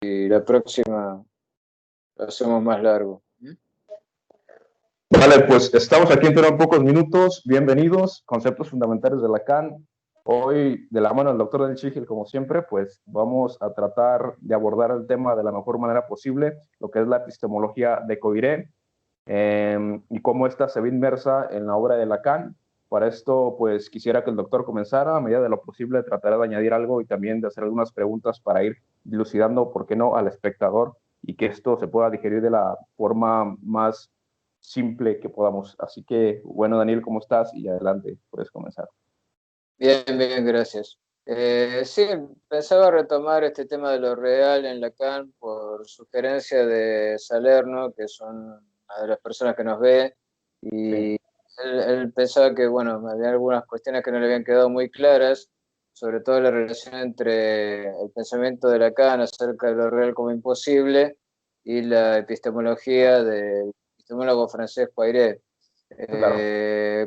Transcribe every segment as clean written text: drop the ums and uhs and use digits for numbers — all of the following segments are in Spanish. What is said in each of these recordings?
y la próxima lo hacemos más largo. Vale, pues estamos aquí en pocos minutos. Bienvenidos, conceptos fundamentales de Lacan. Hoy, de la mano del doctor Daniel Schigel, como siempre, pues vamos a tratar de abordar el tema de la mejor manera posible, lo que es la epistemología de Coiré, y cómo ésta se ve inmersa en la obra de Lacan. Para esto, pues quisiera que el doctor comenzara. A medida de lo posible, tratará de añadir algo y también de hacer algunas preguntas para ir dilucidando, ¿por qué no?, al espectador y que esto se pueda digerir de la forma más simple que podamos. Así que, bueno, Daniel, ¿cómo estás? Y adelante, puedes comenzar. Bien, bien, gracias. Sí, pensaba retomar este tema de lo real en Lacan por sugerencia de Salerno, que son una de las personas que nos ve, y Sí, él pensaba que, bueno, había algunas cuestiones que no le habían quedado muy claras, sobre todo la relación entre el pensamiento de Lacan acerca de lo real como imposible y la epistemología del epistemólogo francés Poiré. claro.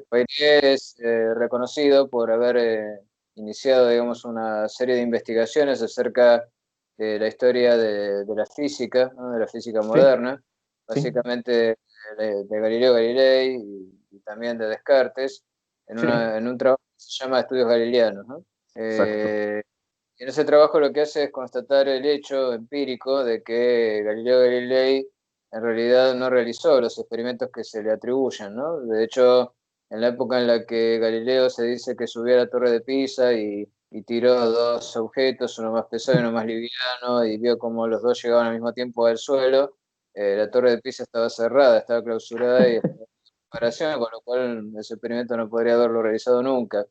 Poirier es reconocido por haber iniciado, digamos, una serie de investigaciones acerca de la historia de la física, ¿no? De la física Sí, moderna, sí, básicamente de Galileo Galilei y también de Descartes, sí, en un trabajo que se llama Estudios Galileanos, ¿no? exacto. Y en ese trabajo lo que hace es constatar el hecho empírico de que Galileo Galilei en realidad no realizó los experimentos que se le atribuyen, ¿no? De hecho, en la época en la que Galileo se dice que subió a la Torre de Pisa y tiró dos objetos, uno más pesado y uno más liviano, y vio cómo los dos llegaban al mismo tiempo al suelo, la Torre de Pisa estaba cerrada, estaba clausurada y estaba en reparación, con lo cual ese experimento no podría haberlo realizado nunca.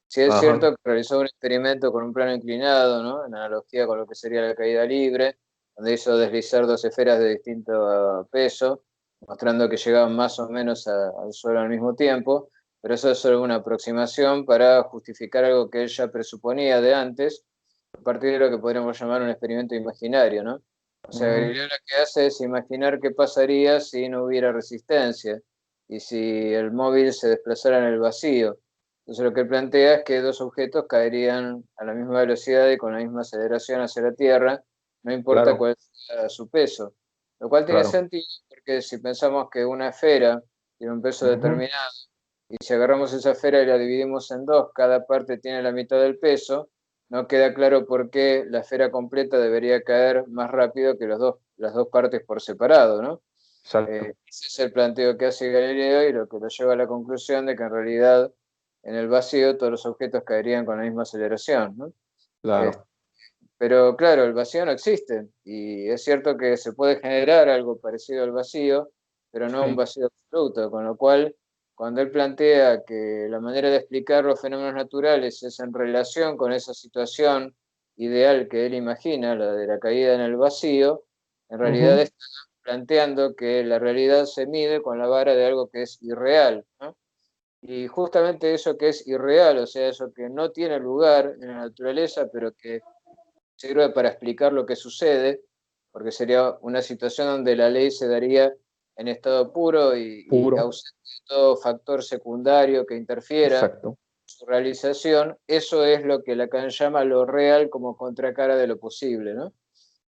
Sí es Ajá, cierto que realizó un experimento con un plano inclinado, ¿no? En analogía con lo que sería la caída libre, donde hizo deslizar dos esferas de distinto peso, mostrando que llegaban más o menos al suelo al mismo tiempo, pero eso es solo una aproximación para justificar algo que ella presuponía de antes, a partir de lo que podríamos llamar un experimento imaginario, ¿no? O sea, ujú, Galileo lo que hace es imaginar qué pasaría si no hubiera resistencia y si el móvil se desplazara en el vacío. Entonces lo que él plantea es que dos objetos caerían a la misma velocidad y con la misma aceleración hacia la Tierra, no importa claro, cuál sea su peso. Lo cual tiene claro. sentido porque si pensamos que una esfera tiene un peso Ujú, determinado y si agarramos esa esfera y la dividimos en dos, cada parte tiene la mitad del peso, no queda claro por qué la esfera completa debería caer más rápido que las dos partes por separado, ¿no? exacto, Ese es el planteo que hace Galileo y lo que lo lleva a la conclusión de que en realidad en el vacío todos los objetos caerían con la misma aceleración, ¿no? Eh, claro. pero claro, el vacío no existe y es cierto que se puede generar algo parecido al vacío, pero no un Sí, vacío absoluto, con lo cual cuando él plantea que la manera de explicar los fenómenos naturales es en relación con esa situación ideal que él imagina, la de la caída en el vacío, en realidad ujú, está planteando que la realidad se mide con la vara de algo que es irreal, ¿no? Y justamente eso que es irreal, o sea, eso que no tiene lugar en la naturaleza, pero que sirve para explicar lo que sucede, porque sería una situación donde la ley se daría en estado puro y puro, ausente de todo factor secundario que interfiera en exacto. su realización. Eso es lo que Lacan llama lo real como contracara de lo posible, ¿no?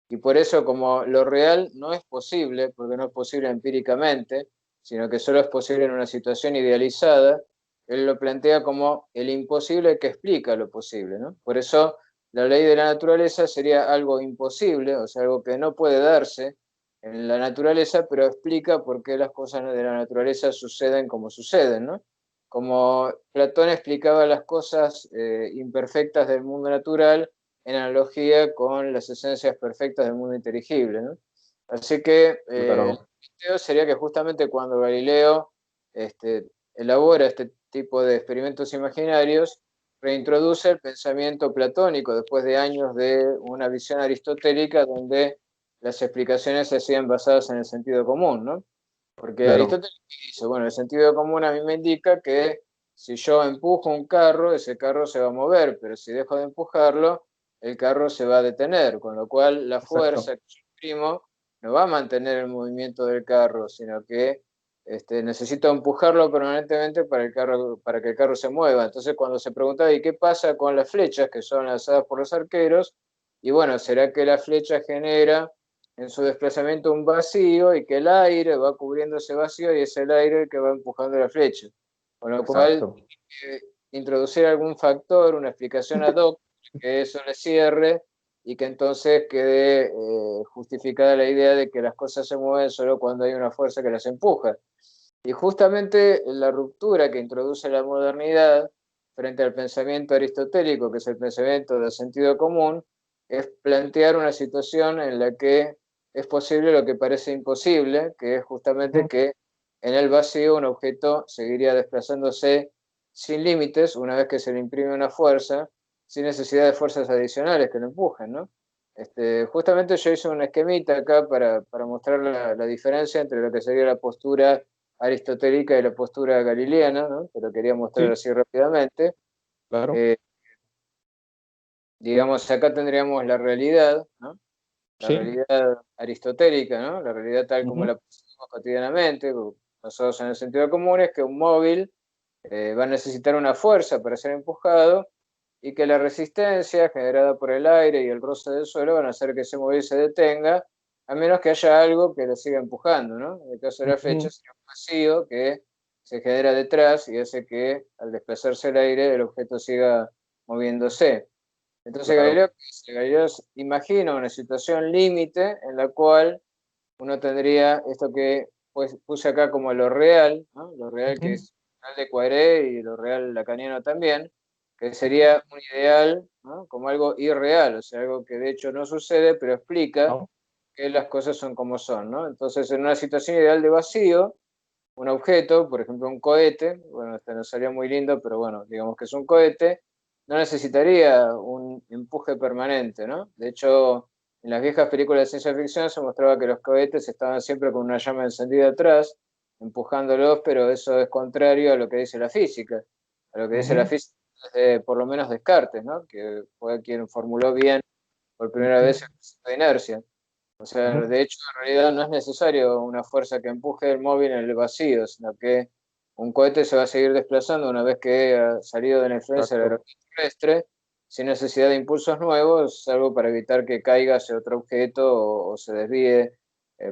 Y por eso, como lo real no es posible, porque no es posible empíricamente, sino que solo es posible en una situación idealizada, él lo plantea como el imposible que explica lo posible, ¿no? Por eso la ley de la naturaleza sería algo imposible, o sea, algo que no puede darse en la naturaleza, pero explica por qué las cosas de la naturaleza suceden como suceden, ¿no? Como Platón explicaba las cosas imperfectas del mundo natural, en analogía con las esencias perfectas del mundo inteligible, ¿no? Así que el Claro. planteo sería que justamente cuando Galileo elabora este tipo de experimentos imaginarios, reintroduce el pensamiento platónico después de años de una visión aristotélica donde las explicaciones se hacían basadas en el sentido común, ¿no? Porque Claro, Aristóteles dice, bueno, el sentido común a mí me indica que si yo empujo un carro, ese carro se va a mover, pero si dejo de empujarlo, el carro se va a detener, con lo cual la fuerza exacto. que yo imprimo no va a mantener el movimiento del carro, sino que necesito empujarlo permanentemente para que el carro se mueva. Entonces, cuando se preguntaba, ¿y qué pasa con las flechas que son lanzadas por los arqueros? y bueno, será que la flecha genera en su desplazamiento un vacío y que el aire va cubriendo ese vacío y es el aire el que va empujando la flecha. Con lo cual, Exacto. introducir algún factor, una explicación ad hoc, que eso le cierre y que entonces quede justificada la idea de que las cosas se mueven solo cuando hay una fuerza que las empuja. Y justamente la ruptura que introduce la modernidad frente al pensamiento aristotélico, que es el pensamiento del sentido común, es plantear una situación en la que es posible lo que parece imposible, que es justamente Ujú. que en el vacío un objeto seguiría desplazándose sin límites una vez que se le imprime una fuerza, sin necesidad de fuerzas adicionales que lo empujen, ¿no? Justamente yo hice un esquemita acá para mostrar la diferencia entre lo que sería la postura aristotélica y la postura galileana, ¿no? Te lo quería mostrar Sí, así rápidamente. claro. Eh, digamos, acá tendríamos la realidad, ¿no? La Sí. realidad aristotélica, ¿no? La realidad tal como Ujú. la percibimos cotidianamente, basados en el sentido común, es que un móvil va a necesitar una fuerza para ser empujado y que la resistencia generada por el aire y el roce del suelo van a hacer que ese móvil se detenga, a menos que haya algo que lo siga empujando, ¿no? En el caso de la flecha, Ujú. sería un vacío que se genera detrás y hace que al desplazarse el aire el objeto siga moviéndose. Entonces Claro. Galileo, ¿qué dice? Galileo imagina una situación límite en la cual uno tendría esto que pues, puse acá como lo real, ¿no? Lo real que Ujú. es real de Poiré y lo real lacaniano también, que Ujú. sería un ideal, ¿no? Como algo irreal, o sea, algo que de hecho no sucede, pero explica No. que las cosas son como son, ¿no? Entonces, en una situación ideal de vacío, un objeto, por ejemplo un cohete, bueno, este no sería muy lindo, pero bueno, digamos que es un cohete, no necesitaría un empuje permanente, ¿no? De hecho, en las viejas películas de ciencia ficción se mostraba que los cohetes estaban siempre con una llama encendida atrás, empujándolos, pero eso es contrario a lo que dice la física, a lo que dice la Ujú. física de, por lo menos Descartes, ¿no? Que fue quien formuló bien por primera Ujú. vez el principio de inercia. O sea, Ujú. de hecho, en realidad no es necesario una fuerza que empuje el móvil en el vacío, sino que un cohete se va a seguir desplazando una vez que ha salido de la influencia de la Exacto. gravedad terrestre, sin necesidad de impulsos nuevos, salvo para evitar que caiga hacia otro objeto o se desvíe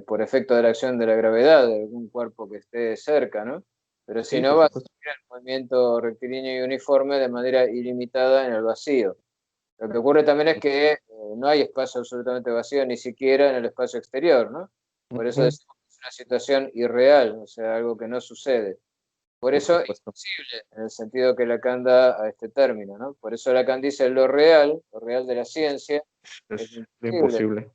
por efecto de la acción de la gravedad de algún cuerpo que esté cerca, ¿no? Pero si Sí, no, por va a supuesto. seguir el movimiento rectilíneo y uniforme de manera ilimitada en el vacío. Lo que ocurre también es que no hay espacio absolutamente vacío, ni siquiera en el espacio exterior, ¿no? Por eso Ujú. decimos que es una situación irreal, o sea, algo que no sucede. Por Por eso supuesto. imposible, en el sentido que Lacan da a este término, ¿no? Por eso Lacan dice lo real de la ciencia, es Es lo imposible. imposible.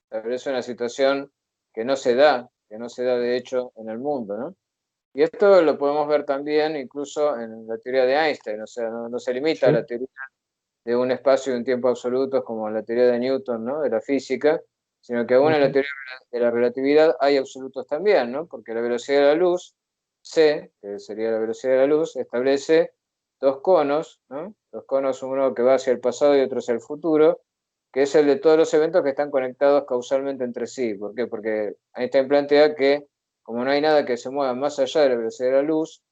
Pero es una situación que no se da, que no se da de hecho en el mundo, ¿no? Y esto lo podemos ver también incluso en la teoría de Einstein, o sea, no se limita a la Sí. teoría de un espacio y un tiempo absolutos como en la teoría de Newton, ¿no? De la física, sino que aún en la Ujú. teoría de la relatividad hay absolutos también, ¿no? Porque la velocidad de la luz, c, que sería la velocidad de la luz, establece dos conos, ¿no? Dos conos, uno que va hacia el pasado y otro hacia el futuro, que es el de todos los eventos que están conectados causalmente entre sí. ¿Por qué? Porque Einstein plantea que como no hay nada que se mueva más allá de la velocidad de la luz,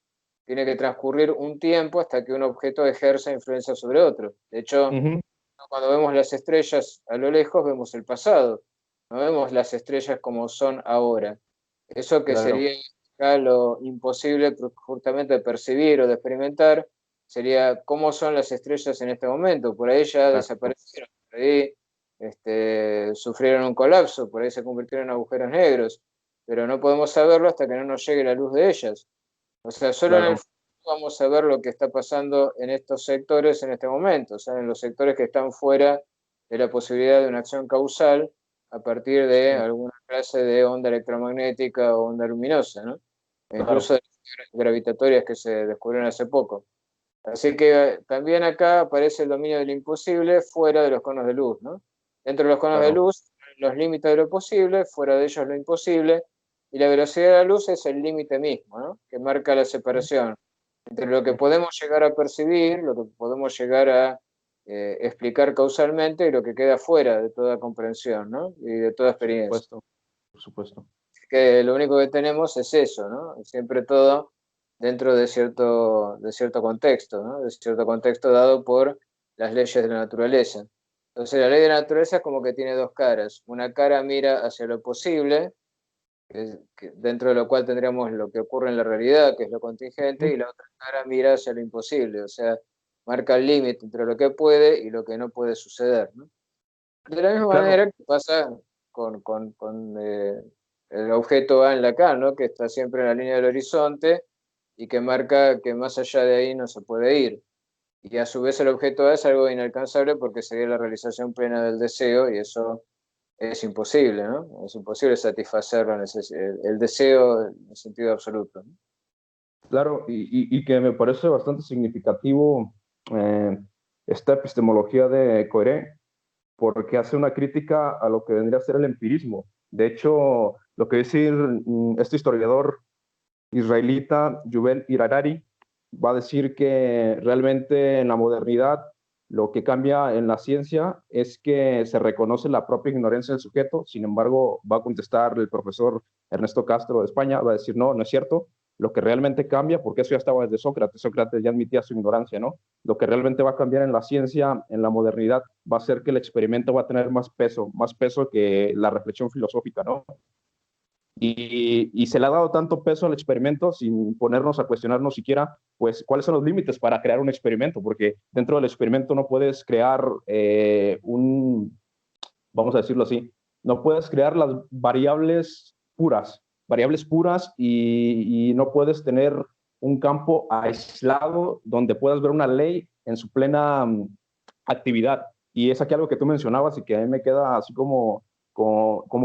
tiene que transcurrir un tiempo hasta que un objeto ejerza influencia sobre otro. De hecho, Ujú. cuando vemos las estrellas a lo lejos, vemos el pasado, no vemos las estrellas como son ahora. Eso que Claro. sería acá lo imposible justamente de percibir o de experimentar, sería cómo son las estrellas en este momento. Por ahí ya Exacto. desaparecieron, por ahí sufrieron un colapso, por ahí se convirtieron en agujeros negros, pero no podemos saberlo hasta que no nos llegue la luz de ellas. O sea, solo en el Claro. futuro vamos a ver lo que está pasando en estos sectores en este momento, o sea, en los sectores que están fuera de la posibilidad de una acción causal a partir de Sí. alguna clase de onda electromagnética o onda luminosa, ¿no? E incluso Claro. de las gravitatorias que se descubrieron hace poco. Así que también acá aparece el dominio del imposible fuera de los conos de luz, ¿no? Dentro de los conos de Claro. luz, los límites de lo posible, fuera de ellos lo imposible, y la velocidad de la luz es el límite mismo, ¿no? Que marca la separación entre lo que Ujú. podemos llegar a percibir, lo que podemos llegar a explicar causalmente y lo que queda fuera de toda comprensión, ¿no? Y de toda Por experiencia. supuesto. Por supuesto. Que lo único que tenemos es eso, ¿no? Siempre todo dentro de cierto contexto, ¿no? De cierto contexto dado por las leyes de la naturaleza. Entonces la ley de la naturaleza es como que tiene dos caras. Una cara mira hacia lo posible, que dentro de lo cual tendríamos lo que ocurre en la realidad, que es lo contingente, y la otra cara mira hacia lo imposible, o sea, marca el límite entre lo que puede y lo que no puede suceder, ¿no? De la misma Claro, manera que pasa el objeto A en Lacan, ¿no? Que está siempre en la línea del horizonte y que marca que más allá de ahí no se puede ir. Y a su vez el objeto A es algo inalcanzable porque sería la realización plena del deseo y eso es imposible, ¿no? Es imposible satisfacer el deseo en el sentido absoluto, ¿no? claro, y que me parece bastante significativo esta epistemología de Coiré, porque hace una crítica a lo que vendría a ser el empirismo. De hecho, lo que dice este historiador israelita, Yuval Harari, va a decir que realmente en la modernidad lo que cambia en la ciencia es que se reconoce la propia ignorancia del sujeto. Sin embargo, va a contestar el profesor Ernesto Castro de España, va a decir, no, no es cierto. Lo que realmente cambia, porque eso ya estaba desde Sócrates, Sócrates ya admitía su ignorancia, ¿no? Lo que realmente va a cambiar en la ciencia, en la modernidad, va a ser que el experimento va a tener más peso que la reflexión filosófica, ¿no? Y se le ha dado tanto peso al experimento sin ponernos a cuestionarnos siquiera, pues, cuáles son los límites para crear un experimento, porque dentro del experimento no puedes crear vamos a decirlo así, no puedes crear las variables puras y no puedes tener un campo aislado donde puedas ver una ley en su plena actividad. Y es aquí algo que tú mencionabas y que a mí me queda así como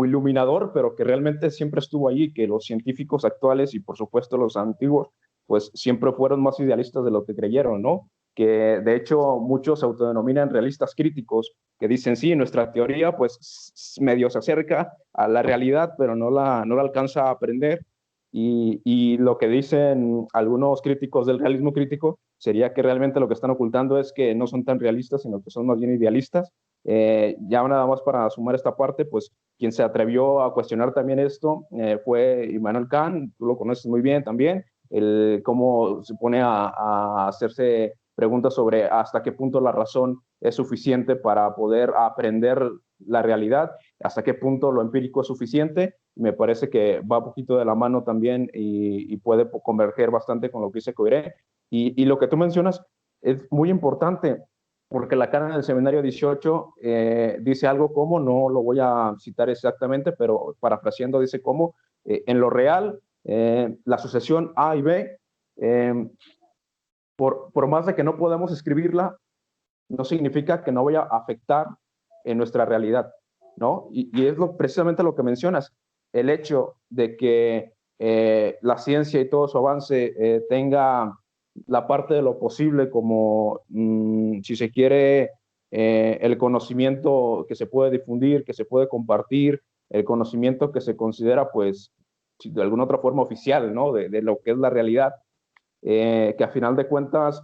iluminador, pero que realmente siempre estuvo ahí, que los científicos actuales y por supuesto los antiguos, pues siempre fueron más idealistas de lo que creyeron, ¿no? Que de hecho muchos se autodenominan realistas críticos, que dicen, sí, nuestra teoría pues medio se acerca a la realidad, pero no la alcanza a aprender. Y lo que dicen algunos críticos del realismo crítico sería que realmente lo que están ocultando es que no son tan realistas, sino que son más bien idealistas. Ya nada más para sumar esta parte, pues quien se atrevió a cuestionar también esto fue Immanuel Kant, tú lo conoces muy bien también, cómo se pone a hacerse preguntas sobre hasta qué punto la razón es suficiente para poder aprender la realidad, hasta qué punto lo empírico es suficiente. Me parece que va un poquito de la mano también y puede converger bastante con lo que dice Coiré. Y lo que tú mencionas es muy importante, porque Lacan en el seminario 18 dice algo como, no lo voy a citar exactamente, pero parafraseando dice como, en lo real, la sucesión A y B, eh, por más de que no podemos escribirla, no significa que no vaya a afectar en nuestra realidad, ¿no? Y es precisamente lo que mencionas, el hecho de que la ciencia y todo su avance tenga la parte de lo posible como, si se quiere, el conocimiento que se puede difundir, que se puede compartir, el conocimiento que se considera, pues, de alguna otra forma oficial, ¿no? De lo que es la realidad, que a final de cuentas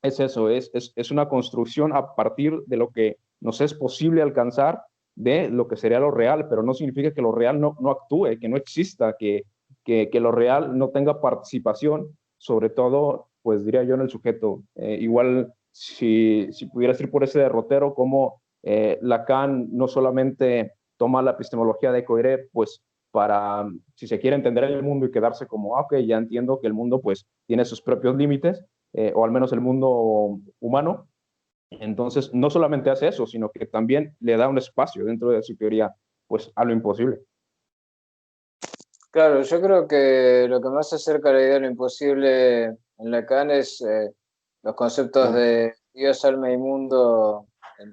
es eso, es una construcción a partir de lo que nos es posible alcanzar de lo que sería lo real, pero no significa que lo real no actúe, que no exista, que lo real no tenga participación, sobre todo, pues diría yo, en el sujeto. Igual, si pudieras ir por ese derrotero, como Lacan no solamente toma la epistemología de Coiré, pues para, si se quiere entender el mundo y quedarse como, ok, ya entiendo que el mundo pues tiene sus propios límites, o al menos el mundo humano. Entonces, no solamente hace eso, sino que también le da un espacio dentro de su teoría, pues, a lo imposible. Claro, yo creo que lo que más se acerca a la idea de lo imposible en Lacan es los conceptos Sí, de Dios, alma y mundo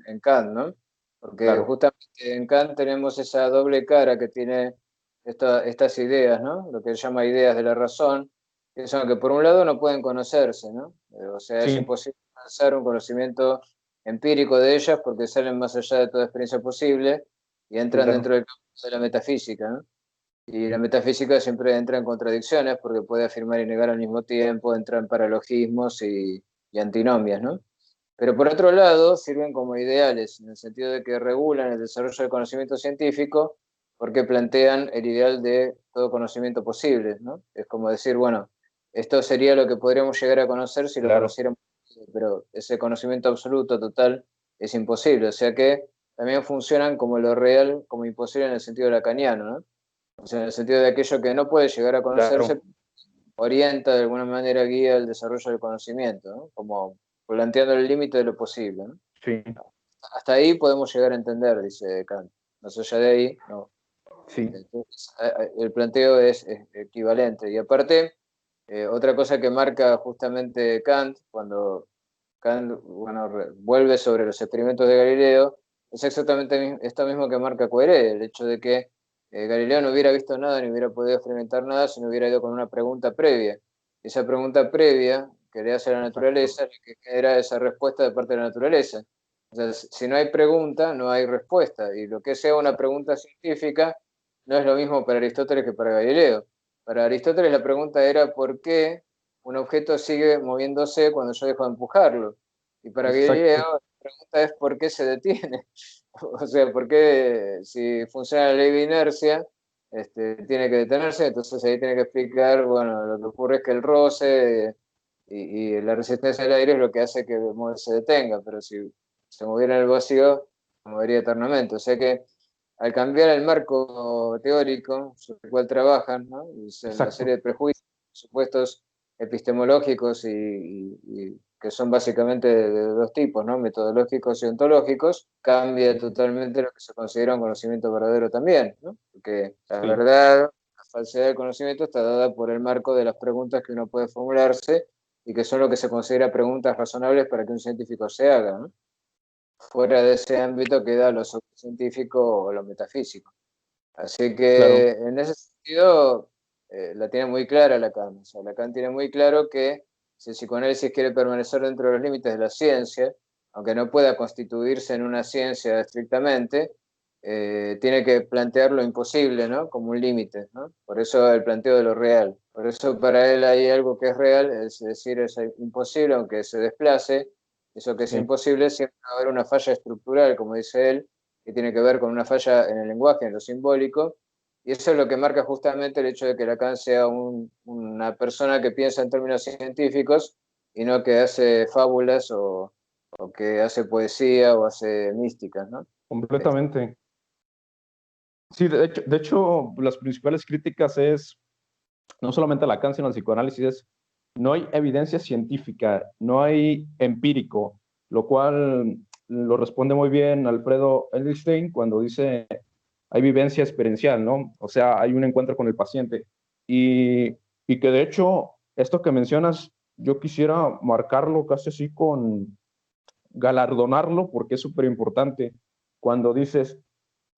en Kant, ¿no? Porque claro, justamente en Kant tenemos esa doble cara que tiene estas ideas, ¿no? Lo que se llama ideas de la razón, que son que por un lado no pueden conocerse, ¿no? O sea, es sí, imposible alcanzar un conocimiento empírico de ellas porque salen más allá de toda experiencia posible y entran claro, dentro del campo de la metafísica, ¿no? Y la metafísica siempre entra en contradicciones porque puede afirmar y negar al mismo tiempo, entra en paralogismos y antinomias, ¿no? Pero por otro lado, sirven como ideales, en el sentido de que regulan el desarrollo del conocimiento científico porque plantean el ideal de todo conocimiento posible, ¿no? Es como decir, bueno, esto sería lo que podríamos llegar a conocer si lo claro, conociéramos, pero ese conocimiento absoluto, total, es imposible. O sea que también funcionan como lo real, como imposible en el sentido lacaniano, ¿no? O sea, en el sentido de aquello que no puede llegar a conocerse, Claro, orienta de alguna manera, guía el desarrollo del conocimiento, ¿no? Como planteando el límite de lo posible, ¿no? sí, Hasta ahí podemos llegar a entender, dice Kant. Más allá de ahí, no. sí, Entonces, el planteo es equivalente. Y aparte, otra cosa que marca justamente Kant, cuando Kant, bueno, vuelve sobre los experimentos de Galileo, es exactamente esto mismo que marca Coiré, el hecho de que Galileo no hubiera visto nada ni hubiera podido experimentar nada si no hubiera ido con una pregunta previa. Esa pregunta previa que le hace a la exacto, naturaleza, es la que genera esa respuesta de parte de la naturaleza. O sea, si no hay pregunta, no hay respuesta. Y lo que sea una exacto, pregunta científica no es lo mismo para Aristóteles que para Galileo. Para Aristóteles la pregunta era ¿por qué un objeto sigue moviéndose cuando yo dejo de empujarlo? Y para Galileo exacto, la pregunta es ¿por qué se detiene? O sea, ¿por qué si funciona la ley de inercia, tiene que detenerse? Entonces ahí tiene que explicar, bueno, lo que ocurre es que el roce y la resistencia del aire es lo que hace que se detenga, pero si se moviera en el vacío, se movería eternamente. O sea que al cambiar el marco teórico sobre el cual trabajan, ¿no? Y la exacto, serie de prejuicios, supuestos epistemológicos y que son básicamente de dos tipos, ¿no? Metodológicos y ontológicos, cambia totalmente lo que se considera un conocimiento verdadero también, ¿no? Porque la sí, verdad, la falsedad del conocimiento está dada por el marco de las preguntas que uno puede formularse y que son lo que se considera preguntas razonables para que un científico se haga, ¿no? Fuera de ese ámbito queda lo científico o lo metafísico. Así claro, que en ese sentido la tiene muy clara Lacan. O sea, Lacan tiene muy claro que si el psicoanálisis quiere permanecer dentro de los límites de la ciencia, aunque no pueda constituirse en una ciencia estrictamente, tiene que plantear lo imposible, ¿no? Como un límite, ¿no? Por eso el planteo de lo real. Por eso para él hay algo que es real, es decir, es imposible, aunque se desplace. Eso que es sí, imposible, siempre va a haber una falla estructural, como dice él, que tiene que ver con una falla en el lenguaje, en lo simbólico, y eso es lo que marca justamente el hecho de que Lacan sea una persona que piensa en términos científicos y no que hace fábulas o que hace poesía o hace místicas, ¿no? Este, completamente. Sí, de hecho, las principales críticas es no solamente a Lacan, sino al psicoanálisis, es no hay evidencia científica, no hay empírico, lo cual lo responde muy bien Alfredo Edelstein cuando dice hay vivencia experiencial, ¿no? O sea, hay un encuentro con el paciente. Y, y que de hecho, esto que mencionas, yo quisiera marcarlo casi así con galardonarlo, porque es súper importante. Cuando dices,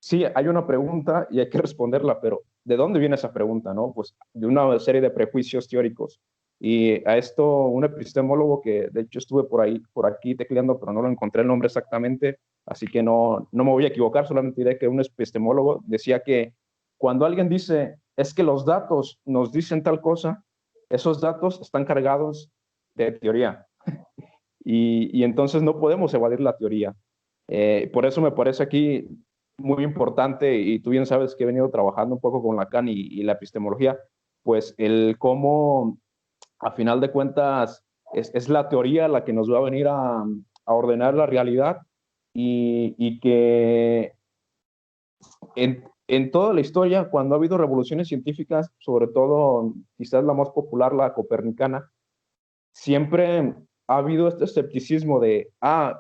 sí, hay una pregunta y hay que responderla, pero ¿de dónde viene esa pregunta, no? Pues de una serie de prejuicios teóricos. Y a esto, un epistemólogo que de hecho estuve por ahí, por aquí tecleando, pero no lo encontré el nombre exactamente, así que no me voy a equivocar, solamente diré que un epistemólogo decía que cuando alguien dice, es que los datos nos dicen tal cosa, esos datos están cargados de teoría. Y entonces no podemos evadir la teoría. Por eso me parece aquí muy importante, y tú bien sabes que he venido trabajando un poco con Lacan y la epistemología, pues el cómo, a final de cuentas, es la teoría la que nos va a venir a ordenar la realidad y que en toda la historia, cuando ha habido revoluciones científicas, sobre todo quizás la más popular, la copernicana, siempre ha habido este escepticismo de,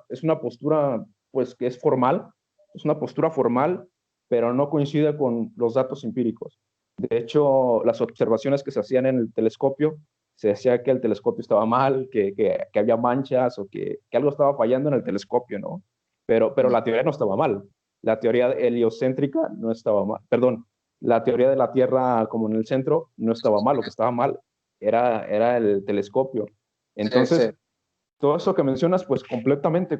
es una postura pues que es formal, es una postura formal, pero no coincide con los datos empíricos. De hecho, las observaciones que se hacían en el telescopio, se decía que el telescopio estaba mal, que había manchas o que algo estaba fallando en el telescopio, ¿no? Pero la teoría no estaba mal. La teoría heliocéntrica no estaba mal. Perdón, la teoría de la Tierra como en el centro no estaba mal. Lo que estaba mal era el telescopio. sí, sí. Entonces, todo eso que mencionas, pues completamente,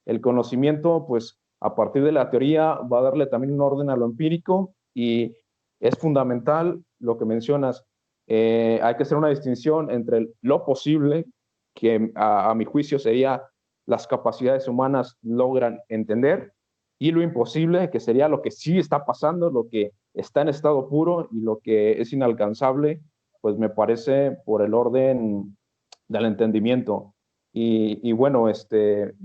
el conocimiento, pues a partir de la teoría va a darle también un orden a lo empírico y es fundamental lo que mencionas. Hay que hacer una distinción entre lo posible, que a mi juicio sería las capacidades humanas logran entender, y lo imposible, que sería lo que sí está pasando, lo que está en estado puro y lo que es inalcanzable, pues me parece por el orden del entendimiento. Y bueno,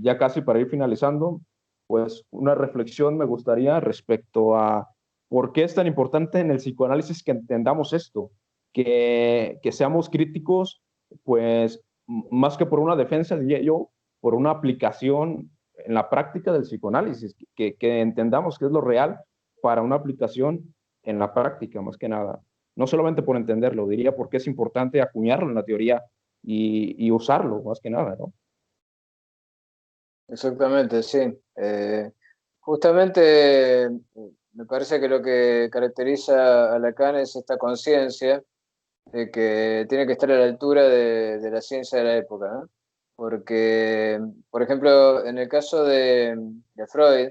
ya casi para ir finalizando, pues una reflexión me gustaría respecto a por qué es tan importante en el psicoanálisis que entendamos esto, que seamos críticos, pues más que por una defensa, diría yo, por una aplicación en la práctica del psicoanálisis, que entendamos qué es lo real para una aplicación en la práctica, más que nada. No solamente por entenderlo, diría porque es importante acuñarlo en la teoría y usarlo, más que nada, ¿no? Exactamente, sí. Justamente me parece que lo que caracteriza a Lacan es esta conciencia de que tiene que estar a la altura de la ciencia de la época, ¿no? Porque, por ejemplo, en el caso de Freud,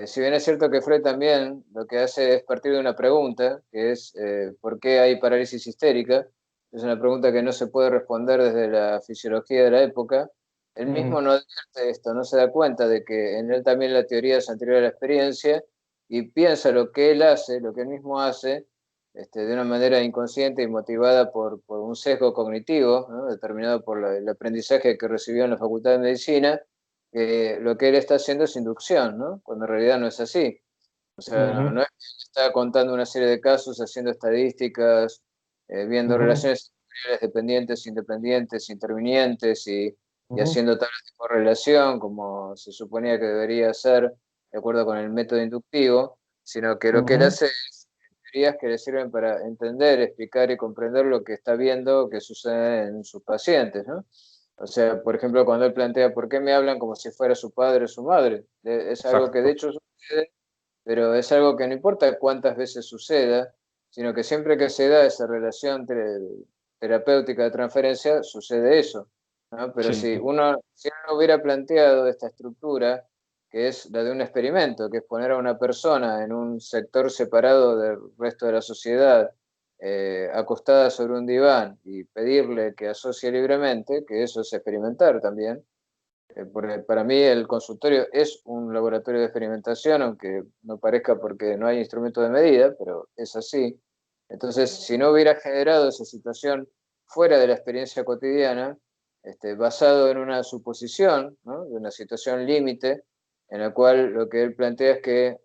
si bien es cierto que Freud también lo que hace es partir de una pregunta, que es ¿por qué hay parálisis histérica? Es una pregunta que no se puede responder desde la fisiología de la época. Él mismo Ujú, no advierte esto, no se da cuenta de que en él también la teoría es anterior a la experiencia y piensa lo que él hace, lo que él mismo hace, de una manera inconsciente y motivada por un sesgo cognitivo, ¿no? Determinado por el aprendizaje que recibió en la Facultad de Medicina, lo que él está haciendo es inducción, ¿no? Cuando en realidad no es así. O sea, no ujú, es que él está contando una serie de casos, haciendo estadísticas, viendo ujú, relaciones sectoriales dependientes, independientes, intervinientes y ujú, haciendo tablas de correlación, como se suponía que debería hacer de acuerdo con el método inductivo, sino que lo que él ujú, hace es teorías que le sirven para entender, explicar y comprender lo que está viendo que sucede en sus pacientes, ¿no? O sea, por ejemplo, cuando él plantea por qué me hablan como si fuera su padre o su madre, es algo que de exacto. hecho sucede, pero es algo que no importa cuántas veces suceda, sino que siempre que se da esa relación terapéutica de transferencia, sucede eso, ¿no? Pero Sí, si uno no hubiera planteado esta estructura, que es la de un experimento, que es poner a una persona en un sector separado del resto de la sociedad, acostada sobre un diván y pedirle que asocie libremente, que eso es experimentar también, porque para mí el consultorio es un laboratorio de experimentación, aunque no parezca porque no hay instrumento de medida, pero es así. Entonces, si no hubiera generado esa situación fuera de la experiencia cotidiana, basado en una suposición, ¿no? De una situación límite, en la cual lo que él plantea es que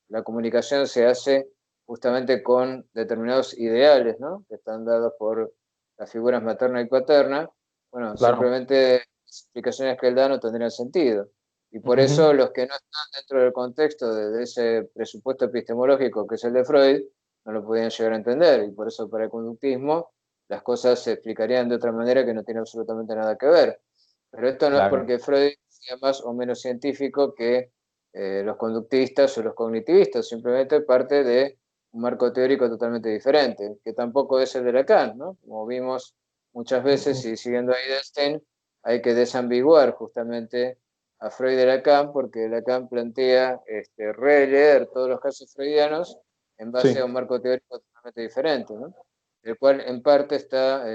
la comunicación se hace justamente con determinados ideales, ¿no? Que están dados por las figuras materna y paterna. Bueno, claro. simplemente las explicaciones que él da no tendrían sentido. Y por Ujú, eso los que no están dentro del contexto de ese presupuesto epistemológico que es el de Freud, no lo podían llegar a entender. Y por eso para el conductismo las cosas se explicarían de otra manera que no tiene absolutamente nada que ver. Pero esto no es claro. porque Freud sea más o menos científico que los conductistas o los cognitivistas, simplemente parte de un marco teórico totalmente diferente, que tampoco es el de Lacan, ¿no? Como vimos muchas veces, Ujú, y siguiendo a Eidelstein, hay que desambiguar justamente a Freud de Lacan, porque Lacan plantea releer todos los casos freudianos en base a sí, un marco teórico totalmente diferente, ¿no? El cual en parte está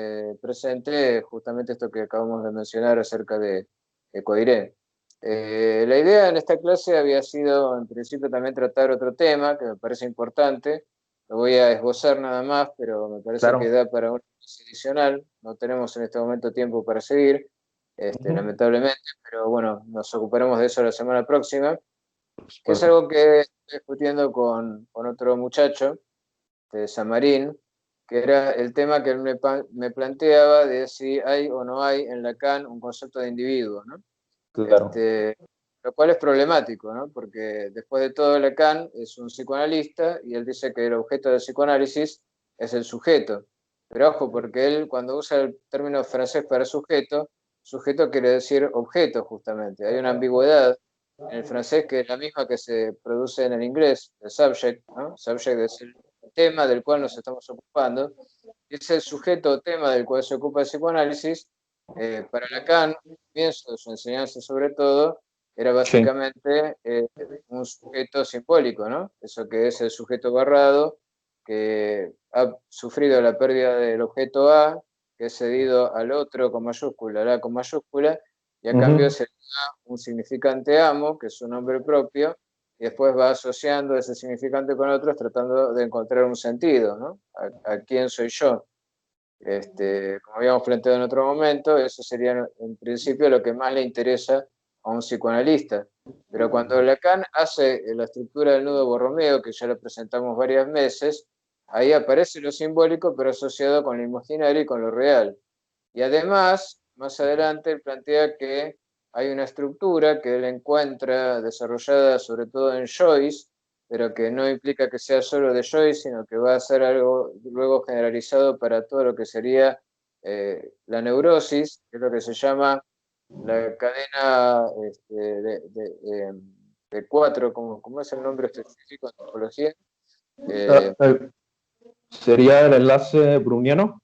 presente justamente esto que acabamos de mencionar acerca de Coiré. La idea en esta clase había sido en principio también tratar otro tema que me parece importante, lo voy a esbozar nada más, pero me parece que claro. da para una clase adicional, no tenemos en este momento tiempo para seguir, Ujú, lamentablemente, pero bueno, nos ocuparemos de eso la semana próxima, por que es supuesto. algo que estoy discutiendo con otro muchacho de Samarín, que era el tema que él me planteaba de si hay o no hay en Lacan un concepto de individuo, ¿no? Claro. Este, lo cual es problemático, ¿no? Porque después de todo Lacan es un psicoanalista y él dice que el objeto del psicoanálisis es el sujeto. Pero ojo, porque él cuando usa el término francés para sujeto, sujeto quiere decir objeto justamente. Hay una ambigüedad en el francés que es la misma que se produce en el inglés, el subject, ¿no? Subject es el tema del cual nos estamos ocupando, y es el sujeto o tema del cual se ocupa el psicoanálisis. Para Lacan, comienzo de su enseñanza sobre todo, era Sí. básicamente un sujeto simbólico, ¿no? Eso que es el sujeto barrado, que ha sufrido la pérdida del objeto A, que es cedido al otro con mayúscula, al A con mayúscula, y a cambio Ujú, se le da un significante amo, que es su nombre propio, y después va asociando ese significante con otros tratando de encontrar un sentido, ¿no? A quién soy yo? Como habíamos planteado en otro momento, eso sería en principio lo que más le interesa a un psicoanalista. Pero cuando Lacan hace la estructura del nudo Borromeo, que ya lo presentamos varias veces, ahí aparece lo simbólico, pero asociado con lo imaginario y con lo real. Y además, más adelante, él plantea que hay una estructura que él encuentra desarrollada sobre todo en Joyce, pero que no implica que sea solo de Joyce, sino que va a ser algo luego generalizado para todo lo que sería la neurosis, que es lo que se llama la cadena de cuatro, ¿cómo es el nombre específico en psicología? Ah, Eh, ¿Sería el enlace browniano?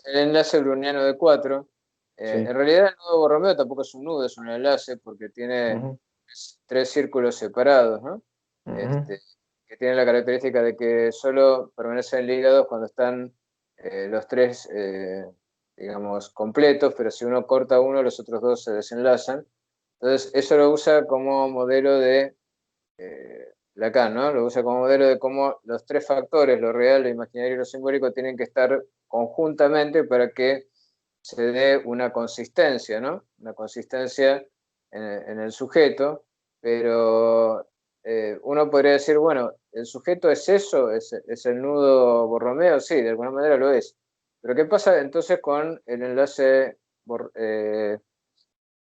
el enlace browniano de cuatro. Sí. En realidad el nudo Borromeo tampoco es un nudo, es un enlace porque tiene Ujú, tres círculos separados, ¿no? ujú. Este, que tienen la característica de que solo permanecen ligados cuando están los tres, digamos, completos, pero si uno corta uno, los otros dos se desenlazan. Entonces, eso lo usa como modelo de Lacan, ¿no? Lo usa como modelo de cómo los tres factores, lo real, lo imaginario y lo simbólico, tienen que estar conjuntamente para que se dé una consistencia, ¿no? Una consistencia en el sujeto, pero uno podría decir, bueno, ¿el sujeto es eso? ¿Es el nudo Borromeo? Sí, de alguna manera lo es. Pero ¿qué pasa entonces con el enlace browniano?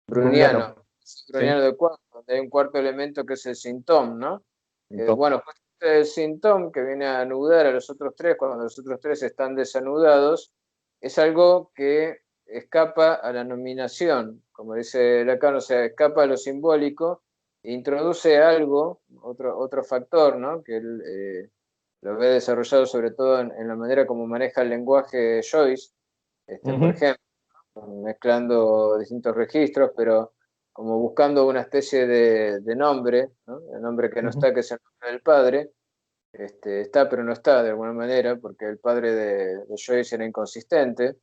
Browniano. Sí. Browniano de cuarto, donde hay un cuarto elemento que es el sintón, ¿no? Entonces, Bueno, justamente el sintón que viene a anudar a los otros tres cuando los otros tres están desanudados, es algo que escapa a la nominación, como dice Lacan, o sea, escapa a lo simbólico, e introduce algo, otro factor, ¿no? Que él lo ve desarrollado sobre todo en la manera como maneja el lenguaje Joyce, por ujú, ejemplo, mezclando distintos registros, pero como buscando una especie de nombre, ¿no? El nombre que no ujú. está, que es el nombre del padre, está pero no está de alguna manera, porque el padre de Joyce era inconsistente.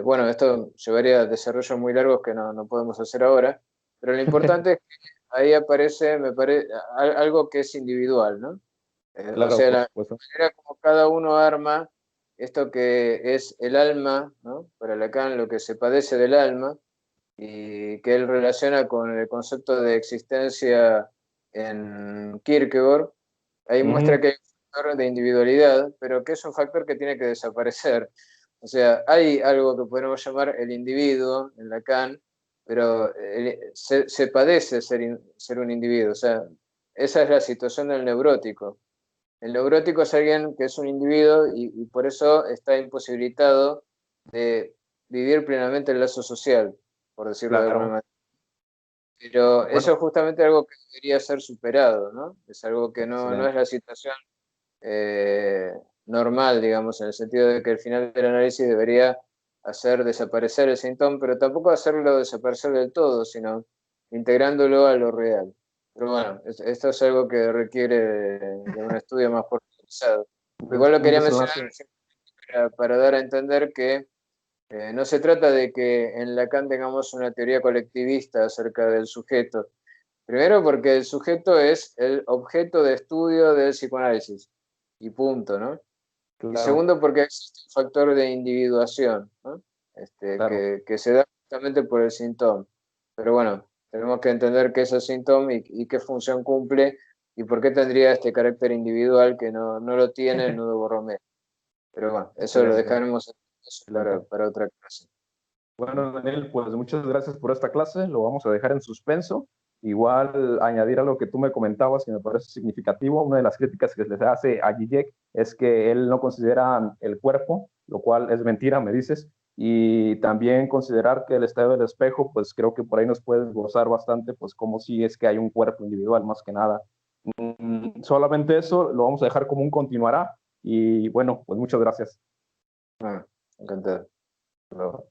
Bueno, esto llevaría a desarrollos muy largos que no podemos hacer ahora, pero lo importante es que ahí aparece, me parece, algo que es individual, ¿no? O Claro, sea, por la supuesto. manera como cada uno arma esto que es el alma, ¿no? Para Lacan, lo que se padece del alma, y que él relaciona con el concepto de existencia en Kierkegaard, ahí muestra Ujú, que hay un factor de individualidad, pero que es un factor que tiene que desaparecer. O sea, hay algo que podemos llamar el individuo en Lacan, pero se padece ser un individuo. O sea, esa es la situación del neurótico. El neurótico es alguien que es un individuo y por eso está imposibilitado de vivir plenamente el lazo social, por decirlo de alguna claro. manera. Pero eso Bueno, es justamente algo que debería ser superado, ¿no? Es algo que no es excelente. la situación eh, normal, digamos, en el sentido de que el final del análisis debería hacer desaparecer el síntoma, pero tampoco hacerlo desaparecer del todo, sino integrándolo a lo real. Pero bueno, esto es algo que requiere de un estudio más pormenorizado. Igual lo Un quería mencionar desenlace. para dar a entender que no se trata de que en Lacan tengamos una teoría colectivista acerca del sujeto. Primero porque el sujeto es el objeto de estudio del psicoanálisis y punto, ¿no? Y Claro, segundo porque existe un factor de individuación, ¿no? claro. Que se da justamente por el síntoma. Pero bueno, tenemos que entender qué es el síntoma y qué función cumple y por qué tendría este carácter individual que no lo tiene el nudo Borromeo. Pero bueno, eso lo Excelente, dejaremos excelente. para otra clase. Bueno, Daniel, pues muchas gracias por esta clase. Lo vamos a dejar en suspenso. Igual añadir a lo que tú me comentabas, que me parece significativo, una de las críticas que se les hace a Zizek es que él no considera el cuerpo, lo cual es mentira, me dices, y también considerar que el estado del espejo, pues creo que por ahí nos puedes gozar bastante, pues como si es que hay un cuerpo individual más que nada. Solamente eso lo vamos a dejar como un continuará y bueno, pues muchas gracias. Ah, encantado. Hasta luego.